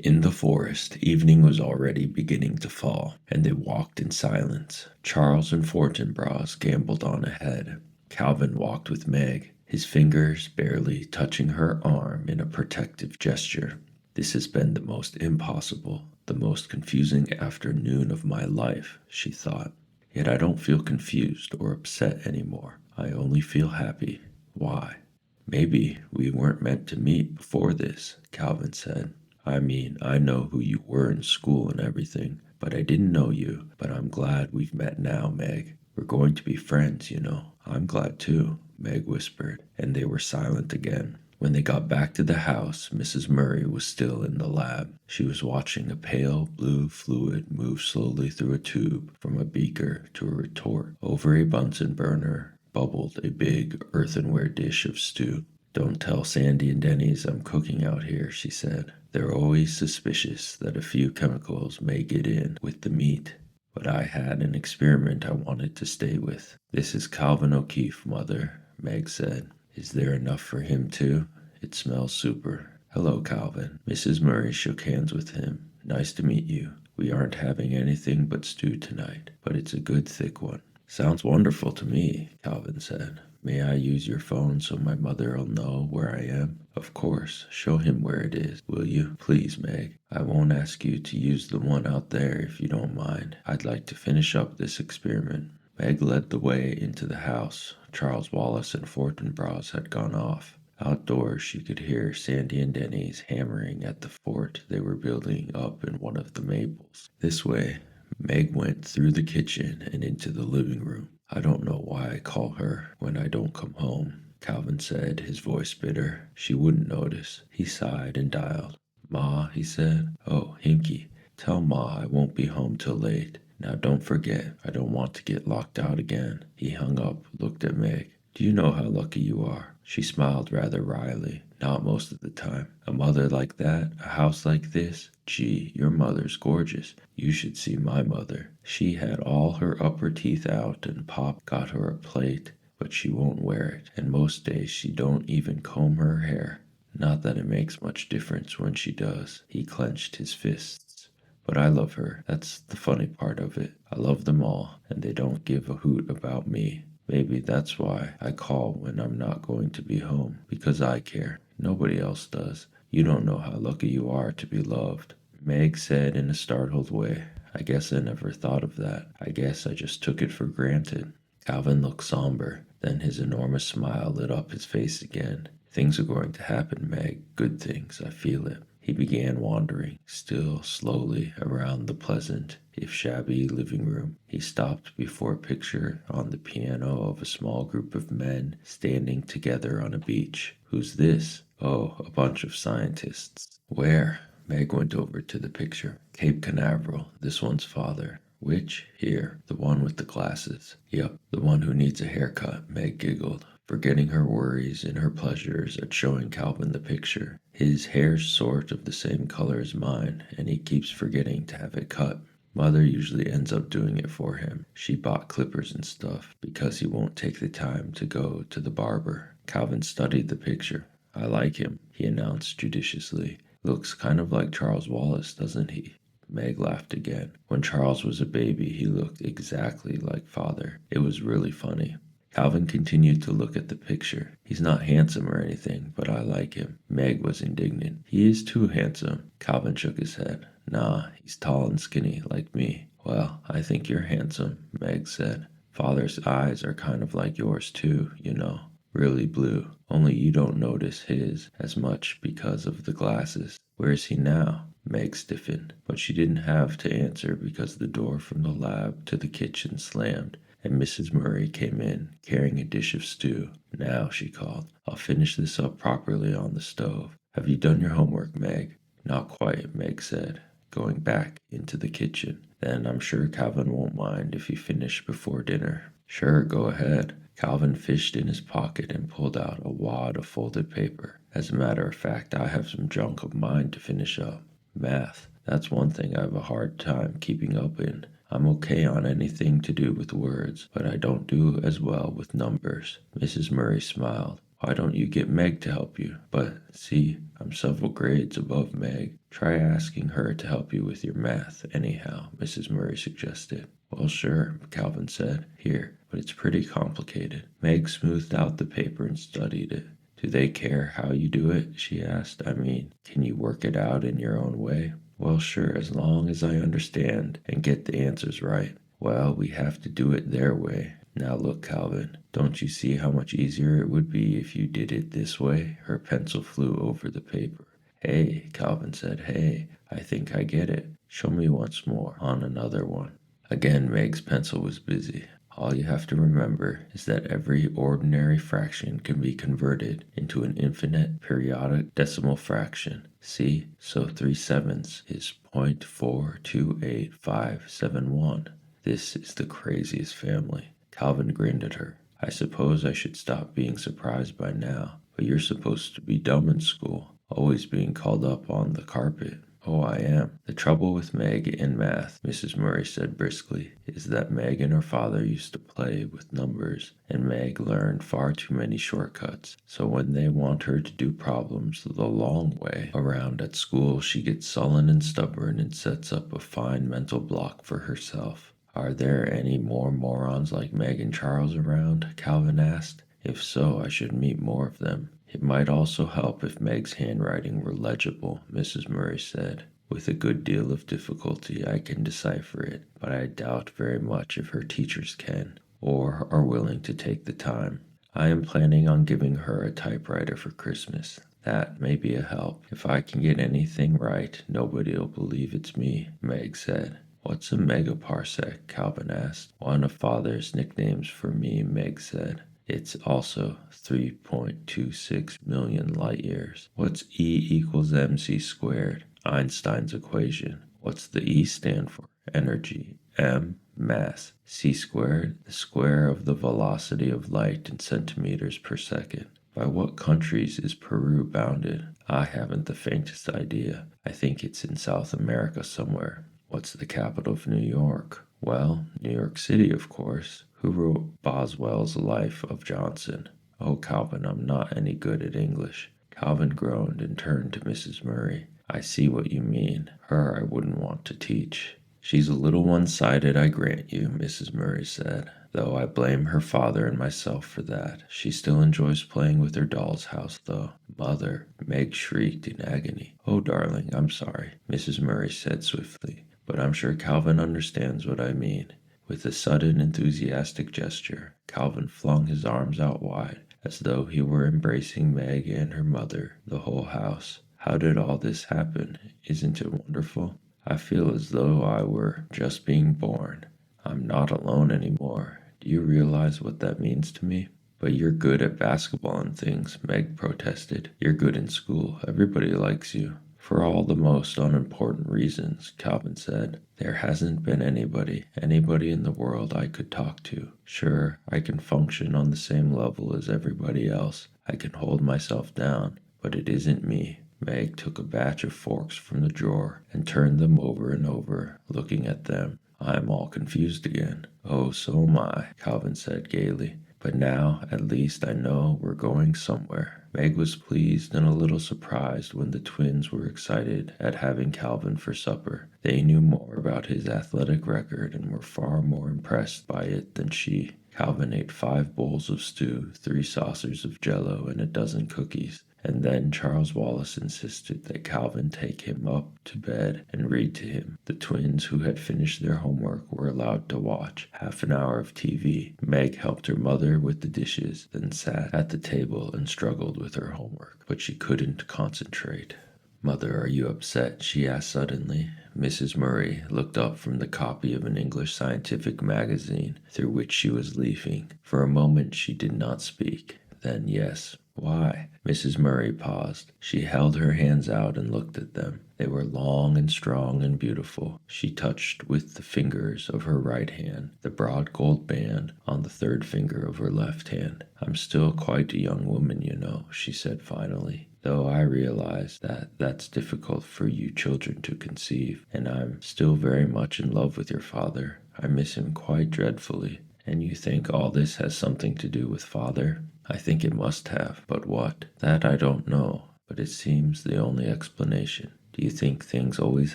In the forest, evening was already beginning to fall, and they walked in silence. Charles and Fortinbras gambled on ahead. Calvin walked with Meg, his fingers barely touching her arm in a protective gesture. This has been the most impossible, the most confusing afternoon of my life, she thought. Yet I don't feel confused or upset anymore. I only feel happy. Why? Maybe we weren't meant to meet before this, Calvin said. I mean, I know who you were in school and everything, but I didn't know you. But I'm glad we've met now, Meg. We're going to be friends, you know. I'm glad too, Meg whispered, and they were silent again. When they got back to the house, Mrs. Murray was still in the lab. She was watching a pale blue fluid move slowly through a tube from a beaker to a retort. Over a Bunsen burner bubbled a big earthenware dish of stew. Don't tell Sandy and Denny's I'm cooking out here, she said. They're always suspicious that a few chemicals may get in with the meat. But I had an experiment I wanted to stay with. This is Calvin O'Keefe, Mother, Meg said. Is there enough for him too? It smells super. Hello, Calvin. Mrs. Murray shook hands with him. Nice to meet you. We aren't having anything but stew tonight, but it's a good thick one. Sounds wonderful to me, Calvin said. May I use your phone so my mother'll know where I am? Of course. Show him where it is, will you? Please, Meg. I won't ask you to use the one out there if you don't mind. I'd like to finish up this experiment. Meg led the way into the house. Charles Wallace and Fortinbras had gone off. Outdoors, she could hear Sandy and Denny's hammering at the fort they were building up in one of the maples. This way, Meg went through the kitchen and into the living room. I don't know why I call her when I don't come home, Calvin said, his voice bitter. She wouldn't notice. He sighed and dialed. Ma, he said. Oh, Hinky, tell Ma I won't be home till late. Now don't forget, I don't want to get locked out again. He hung up, looked at Meg. Do you know how lucky you are? She smiled rather wryly. Not most of the time. A mother like that, a house like this. Gee, your mother's gorgeous. You should see my mother. She had all her upper teeth out and Pop got her a plate, but she won't wear it, and most days she don't even comb her hair. Not that it makes much difference when she does. He clenched his fists. But I love her. That's the funny part of it. I love them all, and they don't give a hoot about me. Maybe that's why I call when I'm not going to be home, because I care. Nobody else does. You don't know how lucky you are to be loved. Meg said in a startled way. I guess I never thought of that. I guess I just took it for granted. Calvin looked somber. Then his enormous smile lit up his face again. Things are going to happen, Meg. Good things. I feel it. He began wandering, still slowly, around the pleasant, if shabby, living room. He stopped before a picture on the piano of a small group of men standing together on a beach. Who's this? Oh, a bunch of scientists. Where? Meg went over to the picture. Cape Canaveral, this one's father. Which? Here, the one with the glasses. Yep, the one who needs a haircut, Meg giggled, forgetting her worries in her pleasures at showing Calvin the picture. His hair's sort of the same color as mine, and he keeps forgetting to have it cut. Mother usually ends up doing it for him. She bought clippers and stuff, because he won't take the time to go to the barber. Calvin studied the picture. I like him, he announced judiciously. Looks kind of like Charles Wallace, doesn't he? Meg laughed again. When Charles was a baby, he looked exactly like father. It was really funny. Calvin continued to look at the picture. He's not handsome or anything, but I like him. Meg was indignant. He is too handsome. Calvin shook his head. Nah, he's tall and skinny, like me. Well, I think you're handsome, Meg said. Father's eyes are kind of like yours too, you know. Really blue. Only you don't notice his as much because of the glasses. Where is he now? Meg stiffened, but she didn't have to answer because the door from the lab to the kitchen slammed, and Mrs. Murray came in, carrying a dish of stew. Now, she called, I'll finish this up properly on the stove. Have you done your homework, Meg? Not quite, Meg said, going back into the kitchen. Then I'm sure Calvin won't mind if you finish before dinner. Sure, go ahead. Calvin fished in his pocket and pulled out a wad of folded paper. As a matter of fact, I have some junk of mine to finish up. Math. That's one thing I have a hard time keeping up in. I'm okay on anything to do with words, but I don't do as well with numbers. Mrs. Murray smiled. Why don't you get Meg to help you? But see, I'm several grades above Meg. Try asking her to help you with your math, anyhow, Mrs. Murray suggested. Well, sure, Calvin said. Here, but it's pretty complicated. Meg smoothed out the paper and studied it. Do they care how you do it? She asked. I mean, can you work it out in your own way? Well, sure, as long as I understand and get the answers right. Well, we have to do it their way. Now look, Calvin, don't you see how much easier it would be if you did it this way? Her pencil flew over the paper. Hey, Calvin said, hey, I think I get it. Show me once more on another one. Again, Meg's pencil was busy. All you have to remember is that every ordinary fraction can be converted into an infinite periodic decimal fraction. See, so 3/7 is 0.428571. This is the craziest family. Calvin grinned at her. I suppose I should stop being surprised by now, but you're supposed to be dumb in school, always being called up on the carpet. Oh, I am. The trouble with Meg in math, Mrs. Murray said briskly, is that Meg and her father used to play with numbers, and Meg learned far too many shortcuts. So when they want her to do problems the long way around at school, she gets sullen and stubborn and sets up a fine mental block for herself. Are there any more morons like Meg and Charles around? Calvin asked. If so, I should meet more of them. It might also help if Meg's handwriting were legible, Mrs. Murray said. With a good deal of difficulty I can decipher it, but I doubt very much if her teachers can, or are willing to take the time. I am planning on giving her a typewriter for Christmas. That may be a help. If I can get anything right, nobody'll believe it's me, Meg said. What's a megaparsec? Calvin asked. One of Father's nicknames for me, Meg said. It's also 3.26 million light years. What's E equals mc squared? Einstein's equation. What's the E stand for? Energy. M, mass. C squared, the square of the velocity of light in centimeters per second. By what countries is Peru bounded? I haven't the faintest idea. I think it's in South America somewhere. What's the capital of New York? Well, New York City, of course. Who wrote Boswell's Life of Johnson? Oh, Calvin, I'm not any good at English. Calvin groaned and turned to Mrs. Murray. I see what you mean. Her I wouldn't want to teach. She's a little one-sided, I grant you, Mrs. Murray said, though I blame her father and myself for that. She still enjoys playing with her doll's house, though. Mother, Meg shrieked in agony. Oh, darling, I'm sorry, Mrs. Murray said swiftly, but I'm sure Calvin understands what I mean. With a sudden enthusiastic gesture, Calvin flung his arms out wide, as though he were embracing Meg and her mother, the whole house. How did all this happen? Isn't it wonderful? I feel as though I were just being born. I'm not alone anymore. Do you realize what that means to me? But you're good at basketball and things, Meg protested. You're good in school. Everybody likes you. For all the most unimportant reasons, Calvin said. There hasn't been anybody in the world I could talk to. Sure, I can function on the same level as everybody else. I can hold myself down, but it isn't me. Meg took a batch of forks from the drawer and turned them over and over, looking at them. I'm all confused again. Oh, so am I, Calvin said gaily. But now, at least, I know we're going somewhere. Meg was pleased and a little surprised when the twins were excited at having Calvin for supper. They knew more about his athletic record and were far more impressed by it than she. Calvin ate 5 bowls of stew, 3 saucers of jello, and a dozen cookies. And then Charles Wallace insisted that Calvin take him up to bed and read to him. The twins, who had finished their homework, were allowed to watch half an hour of TV. Meg helped her mother with the dishes, then sat at the table and struggled with her homework, but she couldn't concentrate. Mother, are you upset? She asked suddenly. Mrs. Murray looked up from the copy of an English scientific magazine through which she was leafing. For a moment she did not speak. Then, yes. Why? Mrs. Murray paused. She held her hands out and looked at them. They were long and strong and beautiful. She touched with the fingers of her right hand the broad gold band on the 3rd finger of her left hand. I'm still quite a young woman, you know, she said finally, though I realize that that's difficult for you children to conceive, and I'm still very much in love with your father. I miss him quite dreadfully. And you think all this has something to do with Father? I think it must have, but what? That I don't know, but it seems the only explanation. Do you think things always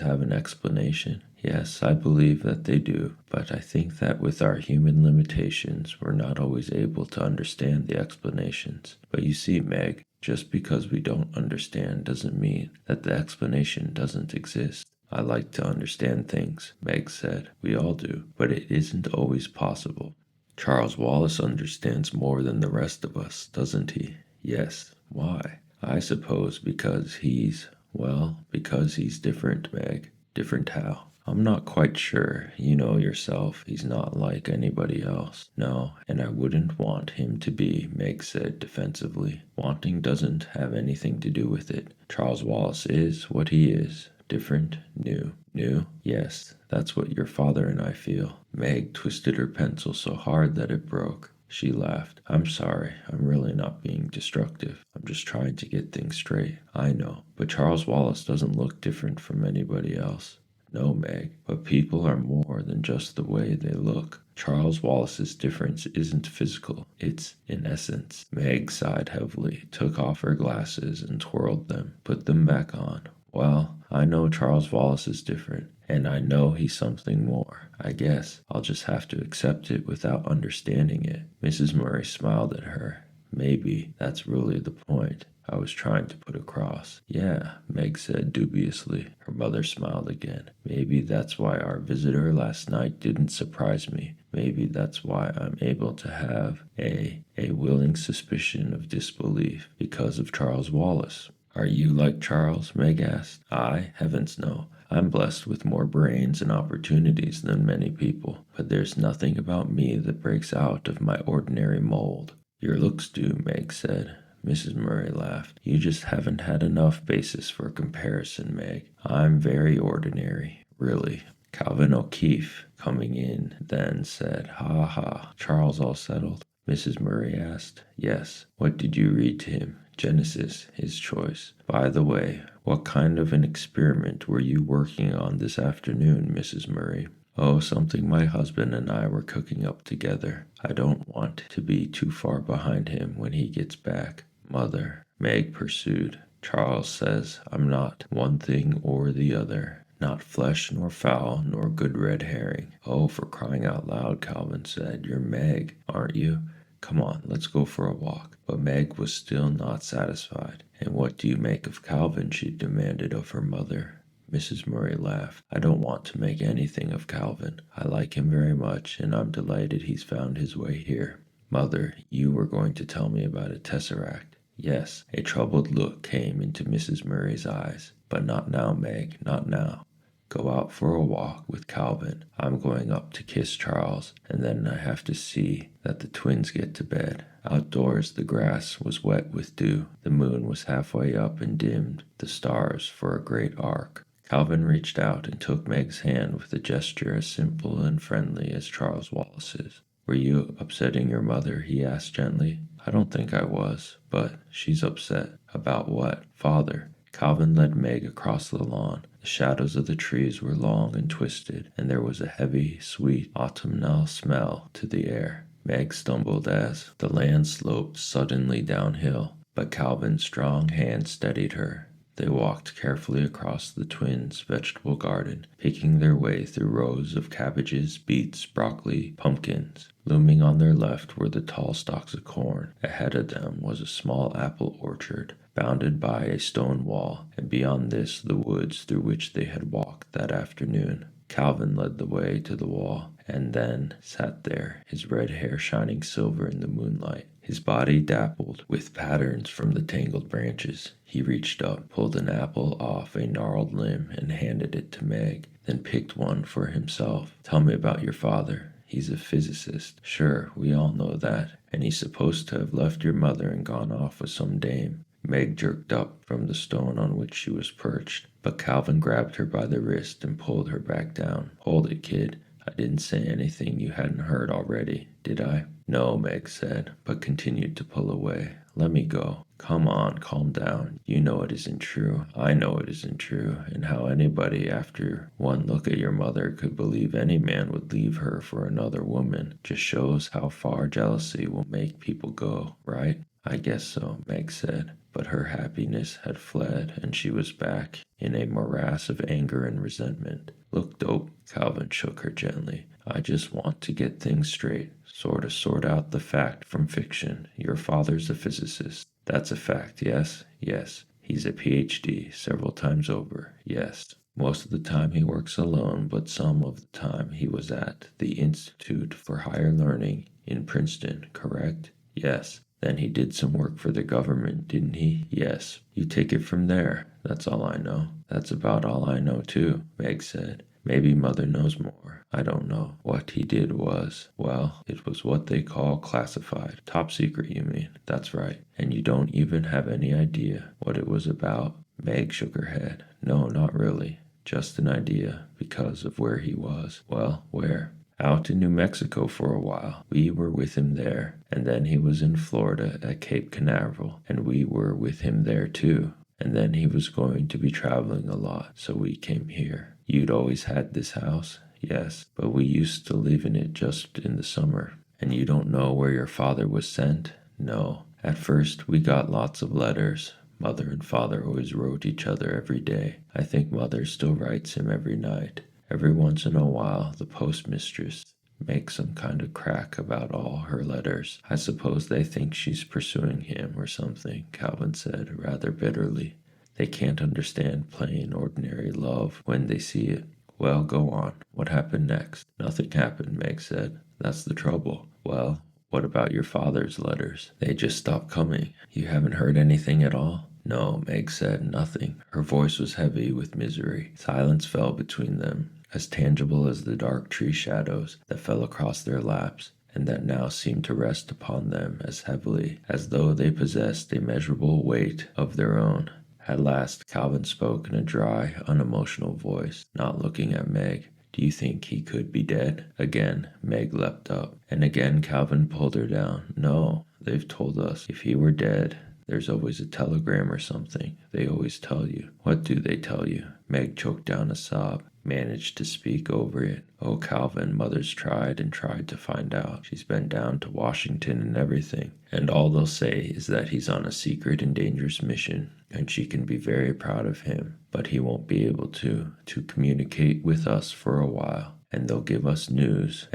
have an explanation? Yes, I believe that they do, but I think that with our human limitations, we're not always able to understand the explanations. But you see, Meg, just because we don't understand doesn't mean that the explanation doesn't exist. I like to understand things, Meg said. We all do, but it isn't always possible. Charles Wallace understands more than the rest of us, doesn't he? Yes. Why? I suppose because he's different, Meg. Different how? I'm not quite sure. You know yourself, he's not like anybody else. No, and I wouldn't want him to be, Meg said defensively. Wanting doesn't have anything to do with it. Charles Wallace is what he is. Different, new. New? Yes, that's what your father and I feel. Meg twisted her pencil so hard that it broke. She laughed. I'm sorry. I'm really not being destructive. I'm just trying to get things straight. I know. But Charles Wallace doesn't look different from anybody else. No, Meg, but people are more than just the way they look. Charles Wallace's difference isn't physical, it's in essence. Meg sighed heavily, took off her glasses and twirled them, put them back on. Well, I know Charles Wallace is different, and I know he's something more. I guess I'll just have to accept it without understanding it. Mrs. Murray smiled at her. Maybe that's really the point I was trying to put across. Yeah, Meg said dubiously. Her mother smiled again. Maybe that's why our visitor last night didn't surprise me. Maybe that's why I'm able to have a willing suspicion of disbelief because of Charles Wallace. Are you like Charles? Meg asked. I? Heavens no. I'm blessed with more brains and opportunities than many people, but there's nothing about me that breaks out of my ordinary mold. Your looks do, Meg said. Mrs. Murray laughed. You just haven't had enough basis for comparison, Meg. I'm very ordinary, really. Calvin O'Keefe, coming in, then said, Ha ha. Charles all settled? Mrs. Murray asked. Yes. What did you read to him? Genesis, his choice. By the way, what kind of an experiment were you working on this afternoon, Mrs. Murray? Oh, something my husband and I were cooking up together. I don't want to be too far behind him when he gets back. Mother, Meg pursued. Charles says I'm not one thing or the other. Not flesh nor fowl nor good red herring. Oh, for crying out loud, Calvin said. You're Meg, aren't you? Come on, let's go for a walk. But Meg was still not satisfied. And what do you make of Calvin? She demanded of her mother. Mrs. Murray laughed. I don't want to make anything of Calvin. I like him very much, and I'm delighted he's found his way here. Mother, you were going to tell me about a tesseract. Yes, a troubled look came into Mrs. Murray's eyes. But not now, Meg, not now. Go out for a walk with Calvin. I'm going up to kiss Charles, and then I have to see that the twins get to bed. Outdoors, the grass was wet with dew. The moon was halfway up and dimmed the stars for a great arc. Calvin reached out and took Meg's hand with a gesture as simple and friendly as Charles Wallace's. Were you upsetting your mother? He asked gently. I don't think I was, but she's upset. About what? Father. Calvin led Meg across the lawn. The shadows of the trees were long and twisted, and there was a heavy, sweet, autumnal smell to the air. Meg stumbled as the land sloped suddenly downhill, but Calvin's strong hand steadied her. They walked carefully across the twins' vegetable garden, picking their way through rows of cabbages, beets, broccoli, pumpkins. Looming on their left were the tall stalks of corn. Ahead of them was a small apple orchard, bounded by a stone wall, and beyond this the woods through which they had walked that afternoon. Calvin led the way to the wall, and then sat there, his red hair shining silver in the moonlight, his body dappled with patterns from the tangled branches. He reached up, pulled an apple off a gnarled limb, and handed it to Meg, then picked one for himself. Tell me about your father. He's a physicist. Sure, we all know that. And he's supposed to have left your mother and gone off with some dame. Meg jerked up from the stone on which she was perched, but Calvin grabbed her by the wrist and pulled her back down. Hold it, kid. I didn't say anything you hadn't heard already, did I? No, Meg said, but continued to pull away. Let me go. Come on, calm down. You know it isn't true. I know it isn't true. And how anybody, after one look at your mother, could believe any man would leave her for another woman just shows how far jealousy will make people go, right? I guess so, Meg said. But her happiness had fled, and she was back in a morass of anger and resentment. Look, Dope, Calvin shook her gently. I just want to get things straight, sort of sort out the fact from fiction. Your father's a physicist. That's a fact, yes? Yes. He's a PhD several times over, yes. Most of the time he works alone, but some of the time he was at the Institute for Higher Learning in Princeton, correct? Yes. Then he did some work for the government, didn't he? Yes. You take it from there. That's all I know. That's about all I know, too, Meg said. Maybe Mother knows more. I don't know. What he did was, well, it was what they call classified. Top secret, you mean? That's right. And you don't even have any idea what it was about? Meg shook her head. No, not really. Just an idea, because of where he was. Well, where? Out in New Mexico for a while. We were with him there. And then he was in Florida at Cape Canaveral. And we were with him there too. And then he was going to be traveling a lot, so we came here. You'd always had this house? Yes, but we used to live in it just in the summer. And you don't know where your father was sent? No. At first, we got lots of letters. Mother and father always wrote each other every day. I think Mother still writes him every night. Every once in a while, the postmistress makes some kind of crack about all her letters. I suppose they think she's pursuing him or something, Calvin said rather bitterly. They can't understand plain, ordinary love when they see it. Well, go on. What happened next? Nothing happened, Meg said. That's the trouble. Well, what about your father's letters? They just stopped coming. You haven't heard anything at all? No, Meg said, nothing. Her voice was heavy with misery. Silence fell between them, as tangible as the dark tree shadows that fell across their laps, and that now seemed to rest upon them as heavily as though they possessed a measurable weight of their own. At last Calvin spoke in a dry, unemotional voice, not looking at Meg. Do you think he could be dead? Again, Meg leapt up, and again Calvin pulled her down. No, they've told us if he were dead, there's always a telegram or something. They always tell you. What do they tell you? Meg choked down a sob, managed to speak over it. Oh, Calvin, Mother's tried and tried to find out. She's been down to Washington and everything. And all they'll say is that he's on a secret and dangerous mission, and she can be very proud of him. But he won't be able to communicate with us for a while. And they'll give us news,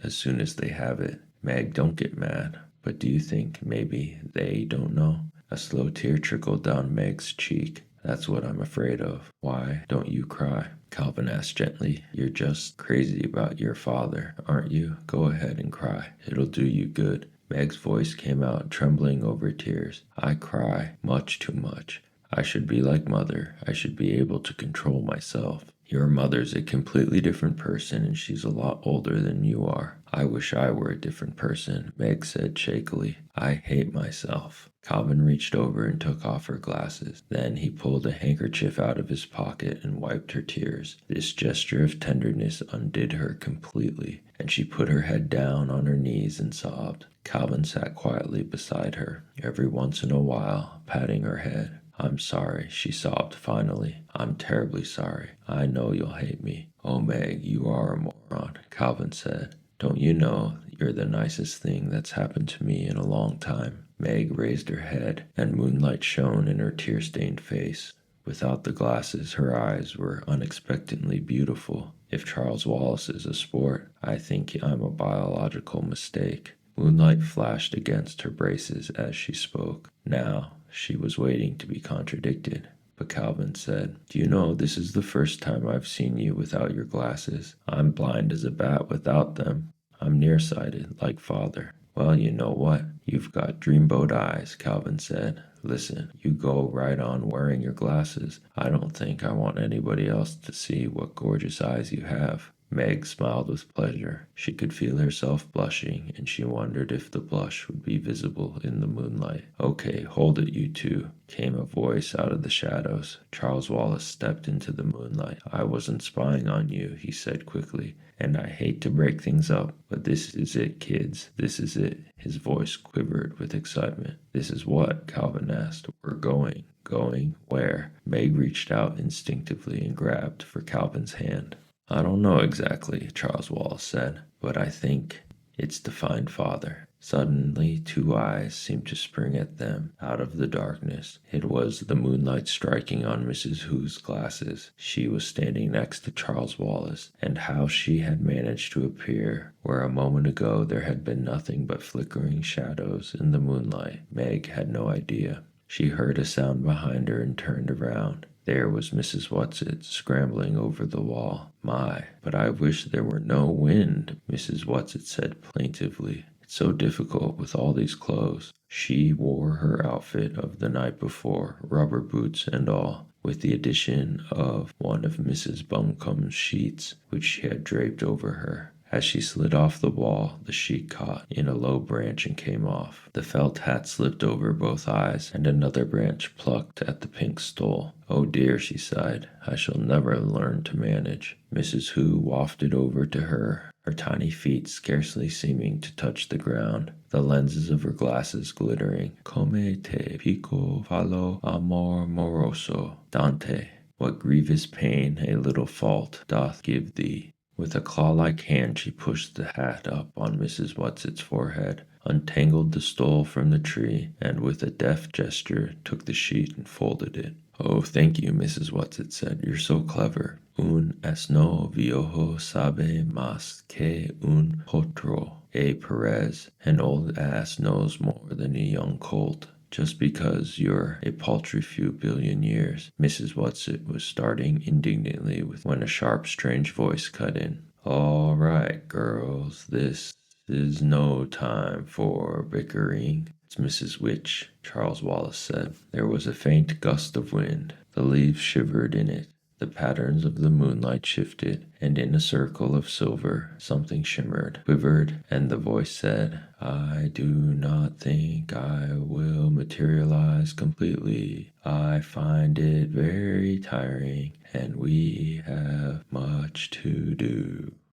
as soon as they have it. Meg, don't get mad. But do you think maybe they don't know? A slow tear trickled down Meg's cheek. That's what I'm afraid of. Why don't you cry? Calvin asked gently. You're just crazy about your father, aren't you? Go ahead and cry. It'll do you good. Meg's voice came out, trembling over tears. I cry much too much. I should be like Mother. I should be able to control myself. Your mother's a completely different person, and she's a lot older than you are. I wish I were a different person, Meg said shakily. I hate myself. Calvin reached over and took off her glasses. Then he pulled a handkerchief out of his pocket and wiped her tears. This gesture of tenderness undid her completely, and she put her head down on her knees and sobbed. Calvin sat quietly beside her, every once in a while patting her head. I'm sorry, she sobbed finally. I'm terribly sorry. I know you'll hate me. Oh, Meg, you are a moron, Calvin said. Don't you know you're the nicest thing that's happened to me in a long time? Meg raised her head, and moonlight shone in her tear-stained face. Without the glasses, her eyes were unexpectedly beautiful. If Charles Wallace is a sport, I think I'm a biological mistake. Moonlight flashed against her braces as she spoke. Now, she was waiting to be contradicted, but Calvin said, Do you know this is the first time I've seen you without your glasses? I'm blind as a bat without them. I'm nearsighted, like Father. Well, you know what? You've got dreamboat eyes, Calvin said. Listen, you go right on wearing your glasses. I don't think I want anybody else to see what gorgeous eyes you have. Meg smiled with pleasure. She could feel herself blushing, and she wondered if the blush would be visible in the moonlight. "Okay, hold it, you two," came a voice out of the shadows. Charles Wallace stepped into the moonlight. "I wasn't spying on you," he said quickly, "and I hate to break things up, but this is it, kids. This is it." His voice quivered with excitement. "This is what?" Calvin asked. "We're going." "Going? Where?" Meg reached out instinctively and grabbed for Calvin's hand. "I don't know exactly," Charles Wallace said, "but I think it's to find Father." Suddenly, two eyes seemed to spring at them out of the darkness. It was the moonlight striking on Mrs. Hu's glasses. She was standing next to Charles Wallace, and how she had managed to appear where a moment ago there had been nothing but flickering shadows in the moonlight, Meg had no idea. She heard a sound behind her and turned around. There was Mrs. Whatsit scrambling over the wall. "My, but I wish there were no wind," Mrs. Whatsit said plaintively. "It's so difficult with all these clothes." She wore her outfit of the night before, rubber boots and all, with the addition of one of Mrs. Buncombe's sheets, which she had draped over her. As she slid off the wall, the sheet caught in a low branch and came off. The felt hat slipped over both eyes, and another branch plucked at the pink stole. "Oh dear," she sighed, "I shall never learn to manage." Mrs. Hu wafted over to her, her tiny feet scarcely seeming to touch the ground, the lenses of her glasses glittering. "Come te pico fallo amor moroso, Dante. What grievous pain a little fault doth give thee." With a claw-like hand she pushed the hat up on Mrs. Whatsit's forehead, untangled the stole from the tree, and with a deft gesture took the sheet and folded it. "Oh, thank you," Mrs. Whatsit said. "You're so clever. Un asno viejo sabe más que un potro. Perez, an old ass knows more than a young colt." "Just because you're a paltry few billion years," Mrs. Whatsit was starting indignantly when a sharp, strange voice cut in. "All right, girls, this is no time for bickering. It's Mrs. Witch," Charles Wallace said. There was a faint gust of wind. The leaves shivered in it. The patterns of the moonlight shifted, and in a circle of silver something shimmered, quivered, and the voice said, "I do not think I will materialize completely. I find it very tiring, and we have much to do."